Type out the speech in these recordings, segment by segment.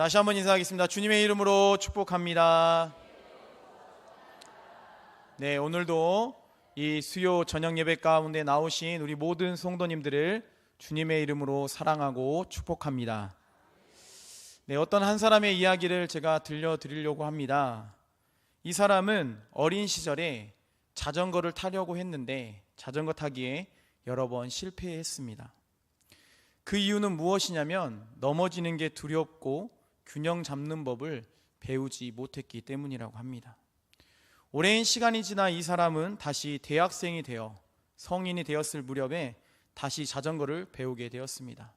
다시 한번 인사하겠습니다. 주님의 이름으로 축복합니다. 네, 오늘도 이 수요 저녁 예배 가운데 나오신 우리 모든 성도님들을 주님의 이름으로 사랑하고 축복합니다. 네, 어떤 한 사람의 이야기를 제가 들려드리려고 합니다. 이 사람은 어린 시절에 자전거를 타려고 했는데 자전거 타기에 여러 번 실패했습니다. 그 이유는 무엇이냐면 넘어지는 게 두렵고 균형 잡는 법을 배우지 못했기 때문이라고 합니다. 오랜 시간이 지나 이 사람은 다시 대학생이 되어 성인이 되었을 무렵에 다시 자전거를 배우게 되었습니다.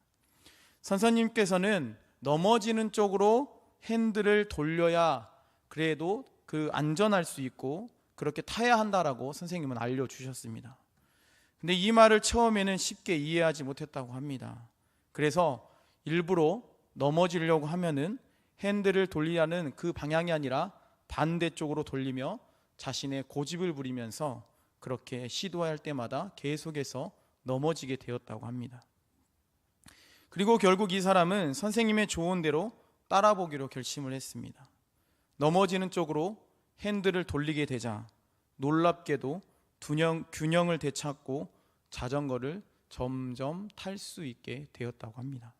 선생님께서는 넘어지는 쪽으로 핸들을 돌려야 그래도 안전할 수 있고 그렇게 타야 한다라고 선생님은 알려주셨습니다. 근데 이 말을 처음에는 쉽게 이해하지 못했다고 합니다. 그래서 일부러 넘어지려고 하면은 핸들을 돌리라는 그 방향이 아니라 반대쪽으로 돌리며 자신의 고집을 부리면서 그렇게 시도할 때마다 계속해서 넘어지게 되었다고 합니다. 그리고 결국 이 사람은 선생님의 조언 대로 따라보기로 결심을 했습니다. 넘어지는 쪽으로 핸들을 돌리게 되자 놀랍게도 균형을 되찾고 자전거를 점점 탈 수 있게 되었다고 합니다.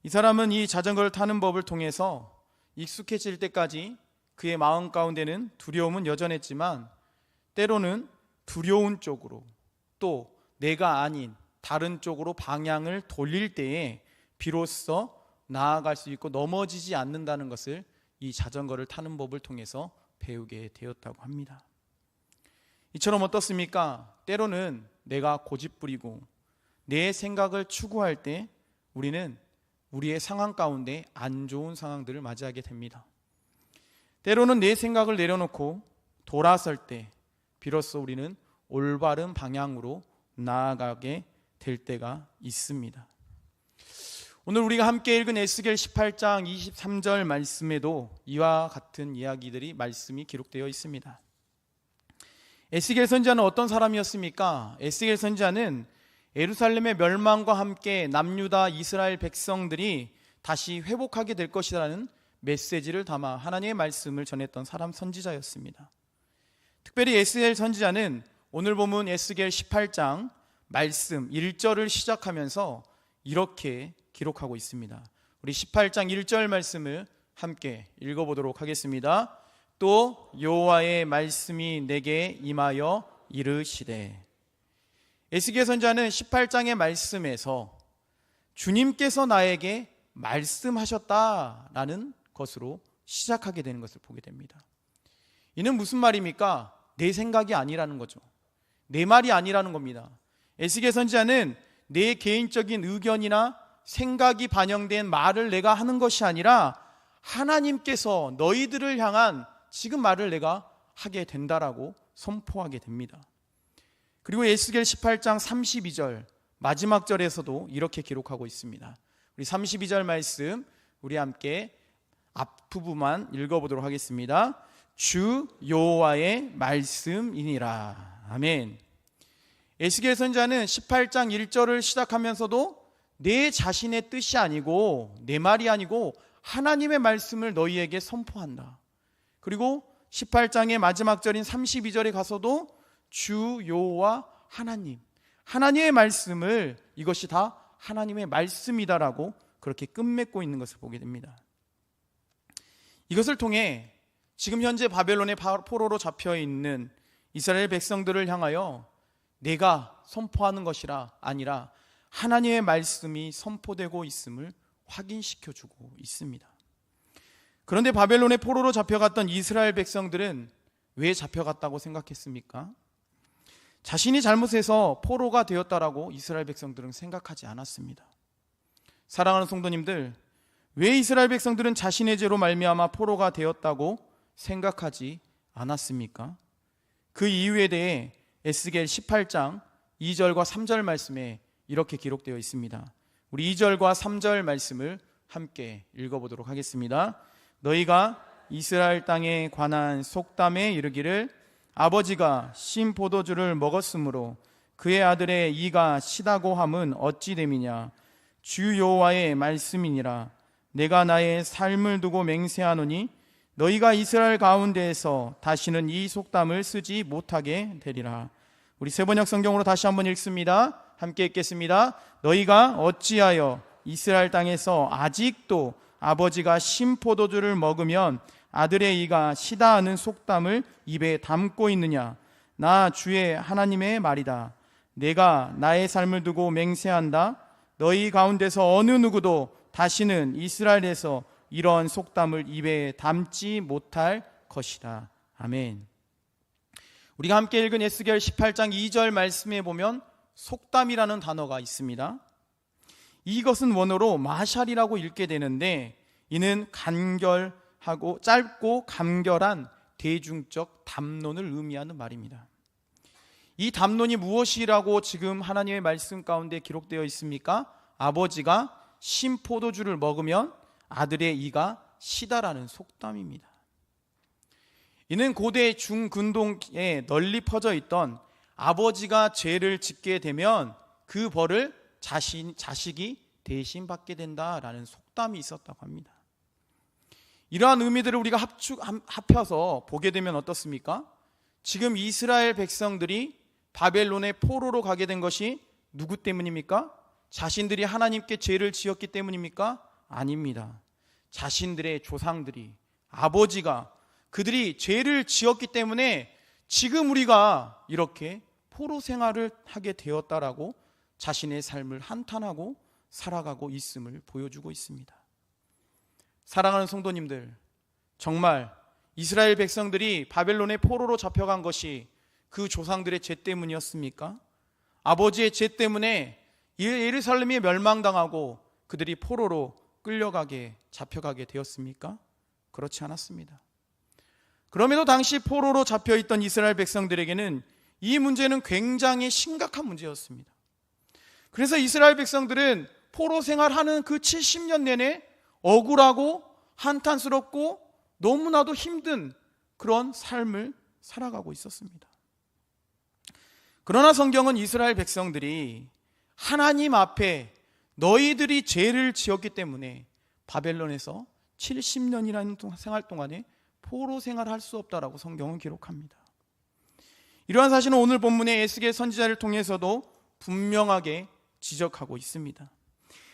이 사람은 이 자전거를 타는 법을 통해서 익숙해질 때까지 그의 마음 가운데는 두려움은 여전했지만 때로는 두려운 쪽으로 또 내가 아닌 다른 쪽으로 방향을 돌릴 때에 비로소 나아갈 수 있고 넘어지지 않는다는 것을 이 자전거를 타는 법을 통해서 배우게 되었다고 합니다. 이처럼 어떻습니까? 때로는 내가 고집부리고 내 생각을 추구할 때 우리는 우리의 상황 가운데 안 좋은 상황들을 맞이하게 됩니다. 때로는 내 생각을 내려놓고 돌아설 때 비로소 우리는 올바른 방향으로 나아가게 될 때가 있습니다. 오늘 우리가 함께 읽은 에스겔 18장 23절 말씀에도 이와 같은 말씀이 기록되어 있습니다. 에스겔 선지자는 어떤 사람이었습니까? 에스겔 선지자는 예루살렘의 멸망과 함께 남유다 이스라엘 백성들이 다시 회복하게 될 것이라는 메시지를 담아 하나님의 말씀을 전했던 사람 선지자였습니다. 특별히 에스겔 선지자는 오늘 본문 에스겔 18장 말씀 1절을 시작하면서 이렇게 기록하고 있습니다. 우리 18장 1절 말씀을 함께 읽어보도록 하겠습니다. 또 여호와의 말씀이 내게 임하여 이르시되. 에스겔 선지자는 18장의 말씀에서 주님께서 나에게 말씀하셨다라는 것으로 시작하게 되는 것을 보게 됩니다. 이는 무슨 말입니까? 내 생각이 아니라는 거죠. 내 말이 아니라는 겁니다. 에스겔 선지자는 내 개인적인 의견이나 생각이 반영된 말을 내가 하는 것이 아니라 하나님께서 너희들을 향한 지금 말을 내가 하게 된다라고 선포하게 됩니다. 그리고 에스겔 18장 32절 마지막 절에서도 이렇게 기록하고 있습니다. 우리 32절 말씀 우리 함께 앞부분만 읽어보도록 하겠습니다. 주 여호와의 말씀이니라. 아멘. 에스겔 선지자는 18장 1절을 시작하면서도 내 자신의 뜻이 아니고 내 말이 아니고 하나님의 말씀을 너희에게 선포한다. 그리고 18장의 마지막 절인 32절에 가서도 주 여호와 하나님의 말씀을 이것이 다 하나님의 말씀이다라고 그렇게 끝맺고 있는 것을 보게 됩니다. 이것을 통해 지금 현재 바벨론의 포로로 잡혀있는 이스라엘 백성들을 향하여 내가 선포하는 것이라 아니라 하나님의 말씀이 선포되고 있음을 확인시켜주고 있습니다. 그런데 바벨론의 포로로 잡혀갔던 이스라엘 백성들은 왜 잡혀갔다고 생각했습니까? 자신이 잘못해서 포로가 되었다라고 이스라엘 백성들은 생각하지 않았습니다. 사랑하는 성도님들, 왜 이스라엘 백성들은 자신의 죄로 말미암아 포로가 되었다고 생각하지 않았습니까? 그 이유에 대해 에스겔 18장 2절과 3절 말씀에 이렇게 기록되어 있습니다. 우리 2절과 3절 말씀을 함께 읽어보도록 하겠습니다. 너희가 이스라엘 땅에 관한 속담에 이르기를 아버지가 신 포도주를 먹었으므로 그의 아들의 이가 시다고 함은 어찌 됨이냐. 주 여호와의 말씀이니라. 내가 나의 삶을 두고 맹세하노니 너희가 이스라엘 가운데에서 다시는 이 속담을 쓰지 못하게 되리라. 우리 세번역 성경으로 다시 한번 읽습니다. 함께 읽겠습니다. 너희가 어찌하여 이스라엘 땅에서 아직도 아버지가 신 포도주를 먹으면 아들의 이가 시다 하는 속담을 입에 담고 있느냐? 나 주의 하나님의 말이다. 내가 나의 삶을 두고 맹세한다. 너희 가운데서 어느 누구도 다시는 이스라엘에서 이러한 속담을 입에 담지 못할 것이다. 아멘. 우리가 함께 읽은 에스겔 18장 2절 말씀에 보면 속담이라는 단어가 있습니다. 이것은 원어로 마샬이라고 읽게 되는데, 이는 간결하고 짧고 감결한 대중적 담론을 의미하는 말입니다. 이 담론이 무엇이라고 지금 하나님의 말씀 가운데 기록되어 있습니까? 아버지가 신 포도주를 먹으면 아들의 이가 시다라는 속담입니다. 이는 고대 중근동에 널리 퍼져 있던 아버지가 죄를 짓게 되면 그 벌을 자식이 대신 받게 된다라는 속담이 있었다고 합니다. 이러한 의미들을 우리가 합해서 보게 되면 어떻습니까? 지금 이스라엘 백성들이 바벨론의 포로로 가게 된 것이 누구 때문입니까? 자신들이 하나님께 죄를 지었기 때문입니까? 아닙니다. 자신들의 조상들이, 아버지가 그들이 죄를 지었기 때문에 지금 우리가 이렇게 포로 생활을 하게 되었다라고 자신의 삶을 한탄하고 살아가고 있음을 보여주고 있습니다. 사랑하는 성도님들, 정말 이스라엘 백성들이 바벨론의 포로로 잡혀간 것이 그 조상들의 죄 때문이었습니까? 아버지의 죄 때문에 예루살렘이 멸망당하고 그들이 포로로 끌려가게 잡혀가게 되었습니까? 그렇지 않았습니다. 그럼에도 당시 포로로 잡혀있던 이스라엘 백성들에게는 이 문제는 굉장히 심각한 문제였습니다. 그래서 이스라엘 백성들은 포로 생활하는 그 70년 내내 억울하고 한탄스럽고 너무나도 힘든 그런 삶을 살아가고 있었습니다. 그러나 성경은 이스라엘 백성들이 하나님 앞에 너희들이 죄를 지었기 때문에 바벨론에서 70년이라는 생활 동안에 포로 생활할 수 없다라고 성경은 기록합니다. 이러한 사실은 오늘 본문의 에스겔 선지자를 통해서도 분명하게 지적하고 있습니다.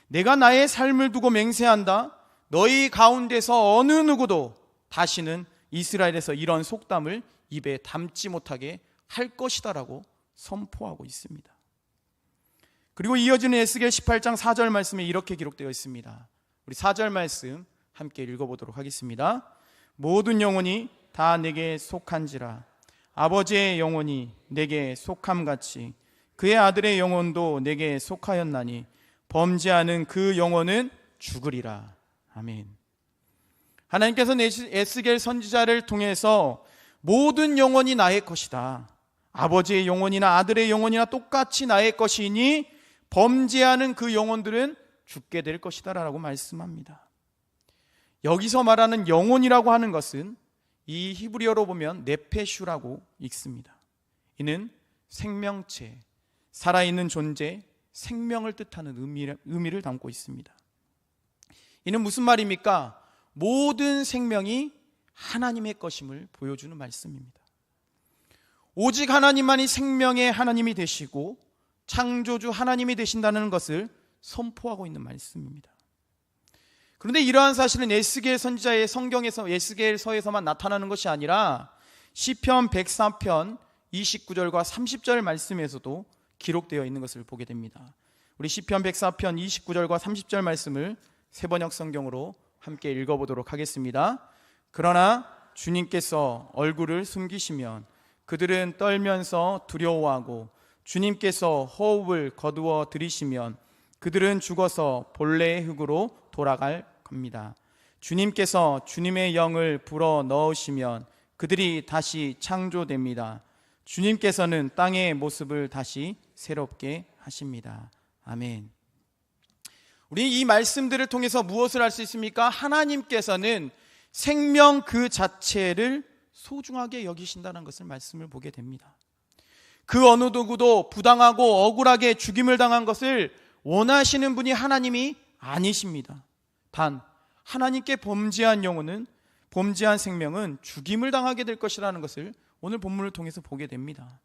내가 나의 삶을 두고 맹세한다. 너희 가운데서 어느 누구도 다시는 이스라엘에서 이런 속담을 입에 담지 못하게 할 것이다라고 선포하고 있습니다. 그리고 이어지는 에스겔 18장 4절 말씀에 이렇게 기록되어 있습니다. 우리 4절 말씀 함께 읽어보도록 하겠습니다. 모든 영혼이 다 내게 속한지라. 아버지의 영혼이 내게 속함같이 그의 아들의 영혼도 내게 속하였나니 범죄하는 그 영혼은 죽으리라. 아멘. 하나님께서는 에스겔 선지자를 통해서 모든 영혼이 나의 것이다. 아버지의 영혼이나 아들의 영혼이나 똑같이 나의 것이니 범죄하는 그 영혼들은 죽게 될 것이다 라고 말씀합니다. 여기서 말하는 영혼이라고 하는 것은 이 히브리어로 보면 네페슈라고 읽습니다. 이는 생명체, 살아있는 존재, 생명을 뜻하는 의미를 담고 있습니다. 이는 무슨 말입니까? 모든 생명이 하나님의 것임을 보여주는 말씀입니다. 오직 하나님만이 생명의 하나님이 되시고 창조주 하나님이 되신다는 것을 선포하고 있는 말씀입니다. 그런데 이러한 사실은 에스겔 선지자의 성경에서 에스겔서에서만 나타나는 것이 아니라 시편 104편 29절과 30절 말씀에서도 기록되어 있는 것을 보게 됩니다. 우리 시편 104편 29절과 30절 말씀을 세번역 성경으로 함께 읽어보도록 하겠습니다. 그러나 주님께서 얼굴을 숨기시면 그들은 떨면서 두려워하고 주님께서 호흡을 거두어 들이시면 그들은 죽어서 본래의 흙으로 돌아갈 겁니다. 주님께서 주님의 영을 불어 넣으시면 그들이 다시 창조됩니다. 주님께서는 땅의 모습을 다시 새롭게 하십니다. 아멘. 우리 이 말씀들을 통해서 무엇을 알 수 있습니까? 하나님께서는 생명 그 자체를 소중하게 여기신다는 것을 말씀을 보게 됩니다. 그 어느 누구도 부당하고 억울하게 죽임을 당한 것을 원하시는 분이 하나님이 아니십니다. 단 하나님께 범죄한 영혼은, 범죄한 생명은 죽임을 당하게 될 것이라는 것을 오늘 본문을 통해서 보게 됩니다.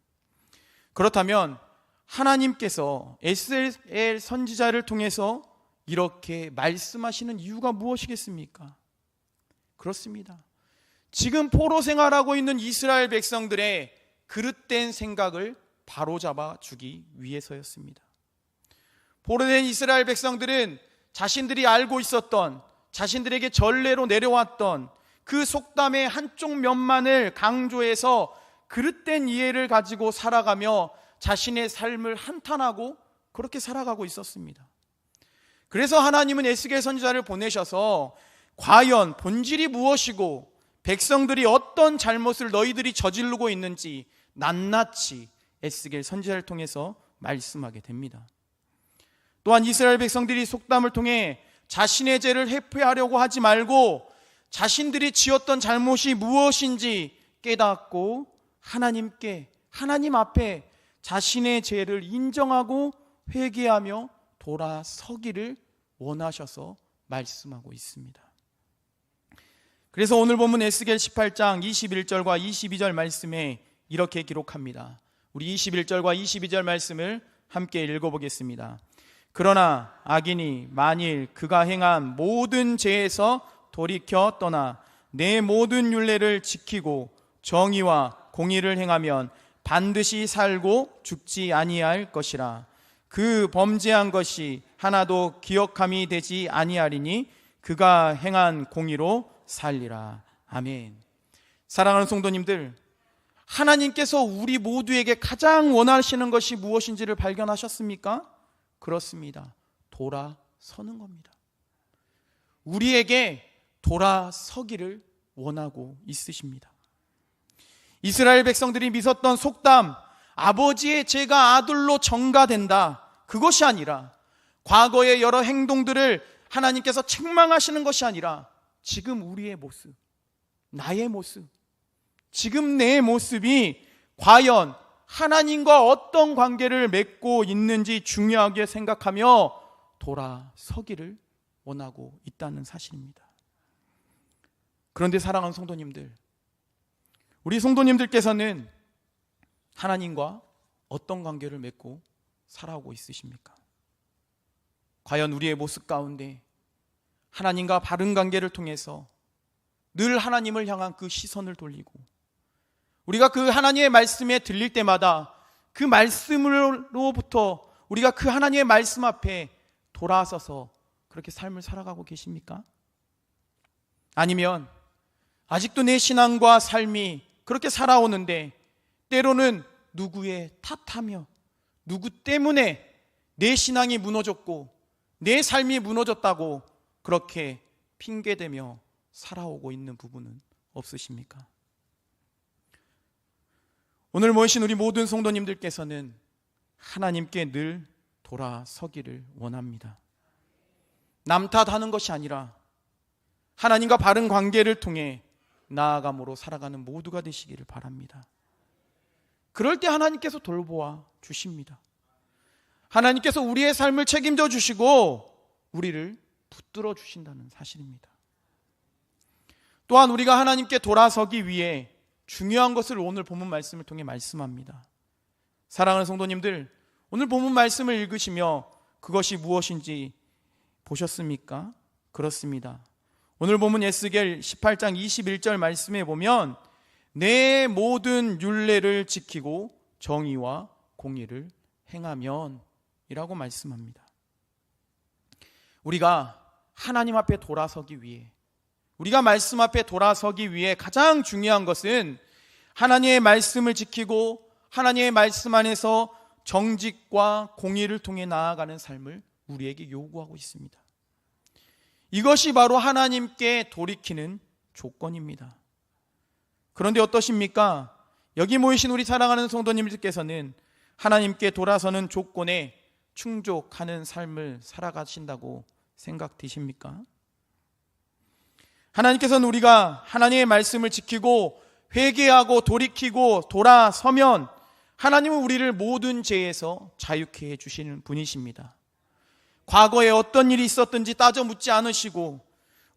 그렇다면 하나님께서 에스겔 선지자를 통해서 이렇게 말씀하시는 이유가 무엇이겠습니까? 그렇습니다. 지금 포로 생활하고 있는 이스라엘 백성들의 그릇된 생각을 바로잡아 주기 위해서였습니다. 포로된 이스라엘 백성들은 자신들이 알고 있었던, 자신들에게 전례로 내려왔던 그 속담의 한쪽 면만을 강조해서 그릇된 이해를 가지고 살아가며 자신의 삶을 한탄하고 그렇게 살아가고 있었습니다. 그래서 하나님은 에스겔 선지자를 보내셔서 과연 본질이 무엇이고 백성들이 어떤 잘못을 너희들이 저지르고 있는지 낱낱이 에스겔 선지자를 통해서 말씀하게 됩니다. 또한 이스라엘 백성들이 속담을 통해 자신의 죄를 회피하려고 하지 말고 자신들이 지었던 잘못이 무엇인지 깨닫고 하나님 앞에 자신의 죄를 인정하고 회개하며 돌아서기를 원하셔서 말씀하고 있습니다. 그래서 오늘 본문 에스겔 18장 21절과 22절 말씀에 이렇게 기록합니다. 우리 21절과 22절 말씀을 함께 읽어보겠습니다. 그러나 악인이 만일 그가 행한 모든 죄에서 돌이켜 떠나 내 모든 율례를 지키고 정의와 공의를 행하면 반드시 살고 죽지 아니할 것이라. 그 범죄한 것이 하나도 기억함이 되지 아니하리니 그가 행한 공의로 살리라. 아멘. 사랑하는 성도님들, 하나님께서 우리 모두에게 가장 원하시는 것이 무엇인지를 발견하셨습니까? 그렇습니다. 돌아서는 겁니다. 우리에게 돌아서기를 원하고 있으십니다. 이스라엘 백성들이 믿었던 속담, 아버지의 죄가 아들로 전가된다, 그것이 아니라 과거의 여러 행동들을 하나님께서 책망하시는 것이 아니라 지금 우리의 모습, 나의 모습, 지금 내 모습이 과연 하나님과 어떤 관계를 맺고 있는지 중요하게 생각하며 돌아서기를 원하고 있다는 사실입니다. 그런데 사랑하는 성도님들, 우리 성도님들께서는 하나님과 어떤 관계를 맺고 살아오고 있으십니까? 과연 우리의 모습 가운데 하나님과 바른 관계를 통해서 늘 하나님을 향한 그 시선을 돌리고 우리가 그 하나님의 말씀에 들릴 때마다 그 말씀으로부터 우리가 그 하나님의 말씀 앞에 돌아서서 그렇게 삶을 살아가고 계십니까? 아니면 아직도 내 신앙과 삶이 그렇게 살아오는데 때로는 누구의 탓하며 누구 때문에 내 신앙이 무너졌고 내 삶이 무너졌다고 그렇게 핑계대며 살아오고 있는 부분은 없으십니까? 오늘 모이신 우리 모든 성도님들께서는 하나님께 늘 돌아서기를 원합니다. 남 탓하는 것이 아니라 하나님과 바른 관계를 통해 나아감으로 살아가는 모두가 되시기를 바랍니다. 그럴 때 하나님께서 돌보아 주십니다. 하나님께서 우리의 삶을 책임져 주시고 우리를 붙들어 주신다는 사실입니다. 또한 우리가 하나님께 돌아서기 위해 중요한 것을 오늘 본문 말씀을 통해 말씀합니다. 사랑하는 성도님들, 오늘 본문 말씀을 읽으시며 그것이 무엇인지 보셨습니까? 그렇습니다. 오늘 본문 에스겔 18장 21절 말씀에 보면 내 모든 율례를 지키고 정의와 공의를 행하면 이라고 말씀합니다. 우리가 하나님 앞에 돌아서기 위해, 우리가 말씀 앞에 돌아서기 위해 가장 중요한 것은 하나님의 말씀을 지키고 하나님의 말씀 안에서 정직과 공의를 통해 나아가는 삶을 우리에게 요구하고 있습니다. 이것이 바로 하나님께 돌이키는 조건입니다. 그런데 어떠십니까? 여기 모이신 우리 사랑하는 성도님들께서는 하나님께 돌아서는 조건에 충족하는 삶을 살아가신다고 생각되십니까? 하나님께서는 우리가 하나님의 말씀을 지키고 회개하고 돌이키고 돌아서면 하나님은 우리를 모든 죄에서 자유케 해주시는 분이십니다. 과거에 어떤 일이 있었든지 따져 묻지 않으시고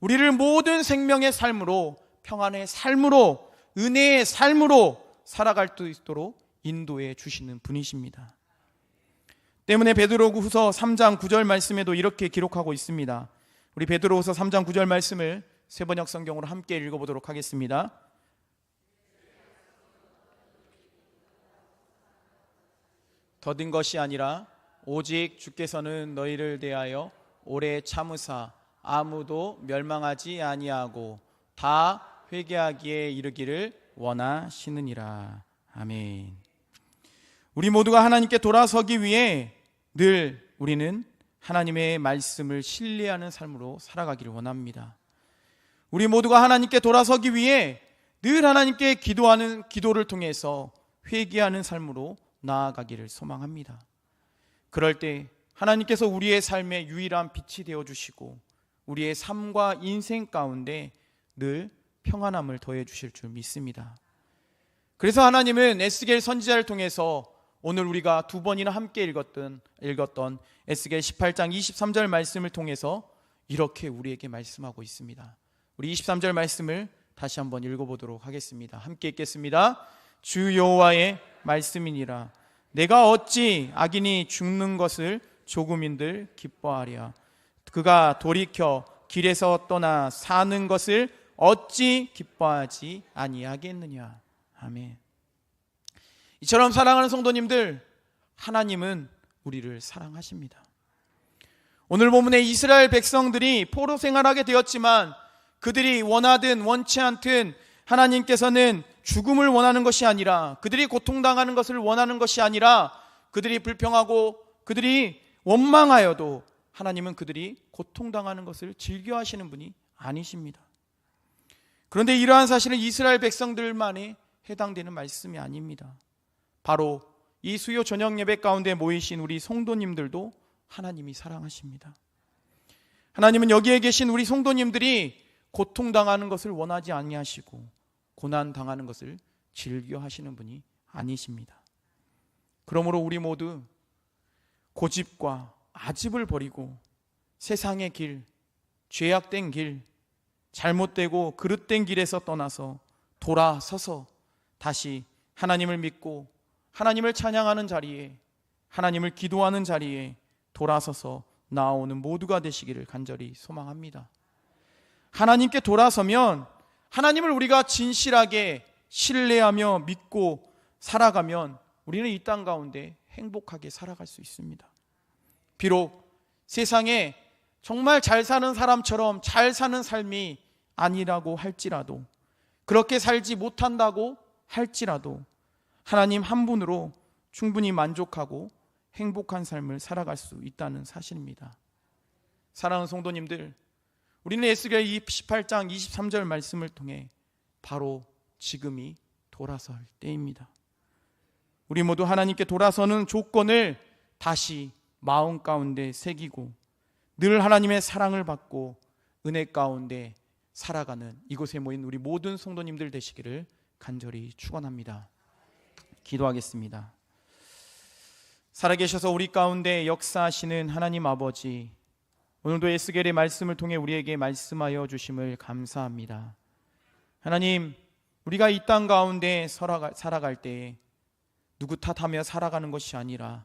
우리를 모든 생명의 삶으로, 평안의 삶으로, 은혜의 삶으로 살아갈 수 있도록 인도해 주시는 분이십니다. 때문에 베드로후서 3장 9절 말씀에도 이렇게 기록하고 있습니다. 우리 베드로후서 3장 9절 말씀을 세번역 성경으로 함께 읽어보도록 하겠습니다. 더딘 것이 아니라 오직 주께서는 너희를 대하여 오래 참으사 아무도 멸망하지 아니하고 다 회개하기에 이르기를 원하시느니라. 아멘. 우리 모두가 하나님께 돌아서기 위해 늘 우리는 하나님의 말씀을 신뢰하는 삶으로 살아가기를 원합니다. 우리 모두가 하나님께 돌아서기 위해 늘 하나님께 기도하는 기도를 통해서 회개하는 삶으로 나아가기를 소망합니다. 그럴 때 하나님께서 우리의 삶의 유일한 빛이 되어주시고 우리의 삶과 인생 가운데 늘 평안함을 더해 주실 줄 믿습니다. 그래서 하나님은 에스겔 선지자를 통해서 오늘 우리가 두 번이나 함께 읽었던 에스겔 18장 23절 말씀을 통해서 이렇게 우리에게 말씀하고 있습니다. 우리 23절 말씀을 다시 한번 읽어보도록 하겠습니다. 함께 읽겠습니다. 주 여호와의 말씀이니라. 내가 어찌 악인이 죽는 것을 조금인들 기뻐하랴. 그가 돌이켜 길에서 떠나 사는 것을 어찌 기뻐하지 아니하겠느냐. 아멘. 이처럼 사랑하는 성도님들, 하나님은 우리를 사랑하십니다. 오늘 본문에 이스라엘 백성들이 포로 생활하게 되었지만 그들이 원하든 원치 않든 하나님께서는 죽음을 원하는 것이 아니라, 그들이 고통당하는 것을 원하는 것이 아니라, 그들이 불평하고 그들이 원망하여도 하나님은 그들이 고통당하는 것을 즐겨하시는 분이 아니십니다. 그런데 이러한 사실은 이스라엘 백성들만에 해당되는 말씀이 아닙니다. 바로 이 수요 저녁 예배 가운데 모이신 우리 성도님들도 하나님이 사랑하십니다. 하나님은 여기에 계신 우리 성도님들이 고통당하는 것을 원하지 아니하시고 고난당하는 것을 즐겨하시는 분이 아니십니다. 그러므로 우리 모두 고집과 아집을 버리고 세상의 길, 죄악된 길, 잘못되고 그릇된 길에서 떠나서 돌아서서 다시 하나님을 믿고 하나님을 찬양하는 자리에, 하나님을 기도하는 자리에 돌아서서 나아오는 모두가 되시기를 간절히 소망합니다. 하나님께 돌아서면, 하나님을 우리가 진실하게 신뢰하며 믿고 살아가면 우리는 이 땅 가운데 행복하게 살아갈 수 있습니다. 비록 세상에 정말 잘 사는 사람처럼 잘 사는 삶이 아니라고 할지라도, 그렇게 살지 못한다고 할지라도 하나님 한 분으로 충분히 만족하고 행복한 삶을 살아갈 수 있다는 사실입니다. 사랑하는 성도님들, 우리는 에스겔 18장 23절 말씀을 통해 바로 지금이 돌아설 때입니다. 우리 모두 하나님께 돌아서는 조건을 다시 마음 가운데 새기고 늘 하나님의 사랑을 받고 은혜 가운데 살아가는 이곳에 모인 우리 모든 성도님들 되시기를 간절히 축원합니다. 기도하겠습니다. 살아계셔서 우리 가운데 역사하시는 하나님 아버지, 오늘도 에스겔의 말씀을 통해 우리에게 말씀하여 주심을 감사합니다. 하나님, 우리가 이 땅 가운데 살아갈 때에 누구 탓하며 살아가는 것이 아니라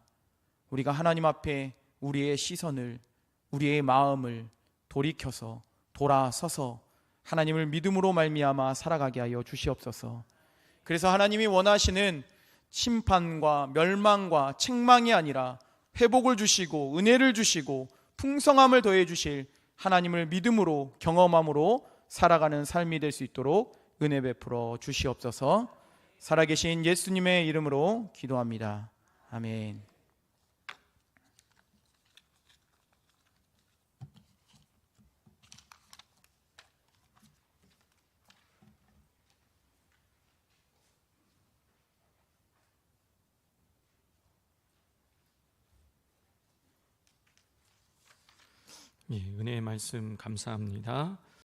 우리가 하나님 앞에 우리의 시선을, 우리의 마음을 돌이켜서 돌아서서 하나님을 믿음으로 말미암아 살아가게 하여 주시옵소서. 그래서 하나님이 원하시는 심판과 멸망과 책망이 아니라 회복을 주시고 은혜를 주시고 풍성함을 더해 주실 하나님을 믿음으로 경험함으로 살아가는 삶이 될 수 있도록 은혜 베풀어 주시옵소서. 살아계신 예수님의 이름으로 기도합니다. 아멘. 예, 은혜의 말씀 감사합니다.